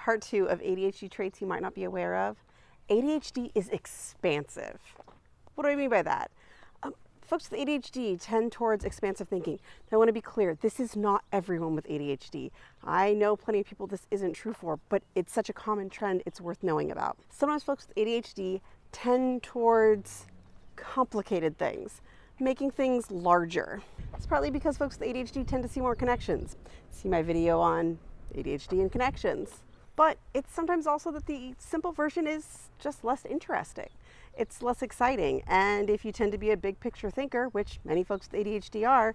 part 2 of ADHD traits you might not be aware of. ADHD is expansive. What do I mean by that? Folks with ADHD tend towards expansive thinking. Now, I want to be clear, this is not everyone with ADHD. I know plenty of people this isn't true for, but it's such a common trend, it's worth knowing about. Sometimes folks with ADHD tend towards complicated things, making things larger. It's partly because folks with ADHD tend to see more connections. See my video on ADHD and connections. But it's sometimes also that the simple version is just less interesting. It's less exciting. And if you tend to be a big picture thinker, which many folks with ADHD are,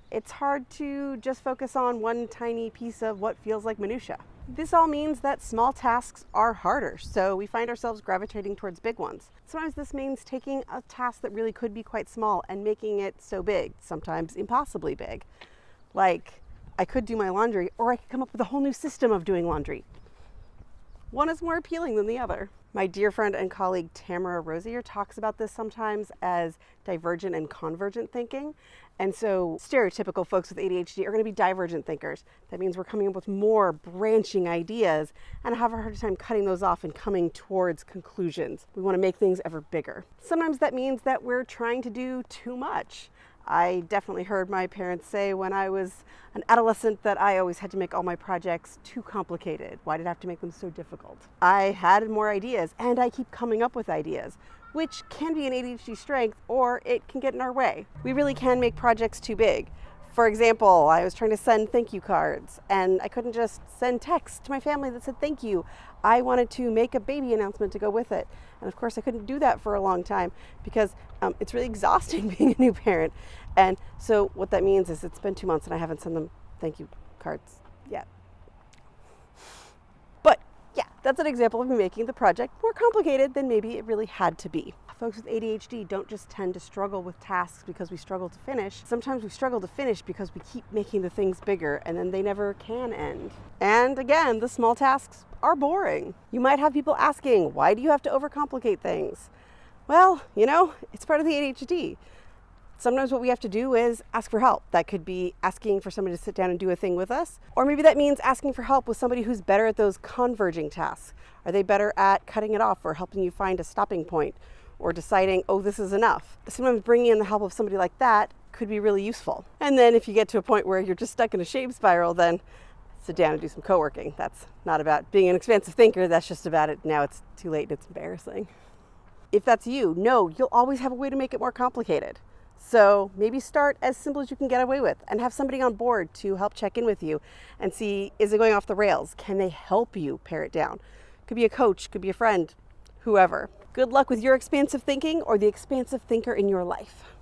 it's hard to just focus on one tiny piece of what feels like minutia. This all means that small tasks are harder, so we find ourselves gravitating towards big ones. Sometimes this means taking a task that really could be quite small and making it so big, sometimes impossibly big. Like, I could do my laundry, or I could come up with a whole new system of doing laundry. One is more appealing than the other. My dear friend and colleague Tamara Rosier talks about this sometimes as divergent and convergent thinking. And so stereotypical folks with ADHD are going to be divergent thinkers. That means we're coming up with more branching ideas and have a hard time cutting those off and coming towards conclusions. We want to make things ever bigger. Sometimes that means that we're trying to do too much. I definitely heard my parents say when I was an adolescent that I always had to make all my projects too complicated. Why did I have to make them so difficult? I had more ideas, and I keep coming up with ideas, which can be an ADHD strength, or it can get in our way. We really can make projects too big. For example, I was trying to send thank you cards, and I couldn't just send text to my family that said thank you. I wanted to make a baby announcement to go with it. And of course, I couldn't do that for a long time because it's really exhausting being a new parent. And so what that means is it's been 2 months and I haven't sent them thank you cards yet. But yeah, that's an example of me making the project more complicated than maybe it really had to be. Folks with ADHD don't just tend to struggle with tasks because we struggle to finish. Sometimes we struggle to finish because we keep making the things bigger and then they never can end. And again, the small tasks are boring. You might have people asking, why do you have to overcomplicate things? Well, it's part of the ADHD. Sometimes what we have to do is ask for help. That could be asking for somebody to sit down and do a thing with us. Or maybe that means asking for help with somebody who's better at those converging tasks. Are they better at cutting it off or helping you find a stopping point or deciding, oh, this is enough? Sometimes bringing in the help of somebody like that could be really useful. And then if you get to a point where you're just stuck in a shame spiral, then sit down and do some co-working. That's not about being an expansive thinker. That's just about it. Now it's too late and it's embarrassing. If that's you, no, you'll always have a way to make it more complicated. So maybe start as simple as you can get away with and have somebody on board to help check in with you and see, is it going off the rails? Can they help you pare it down? Could be a coach, could be a friend, whoever. Good luck with your expansive thinking or the expansive thinker in your life.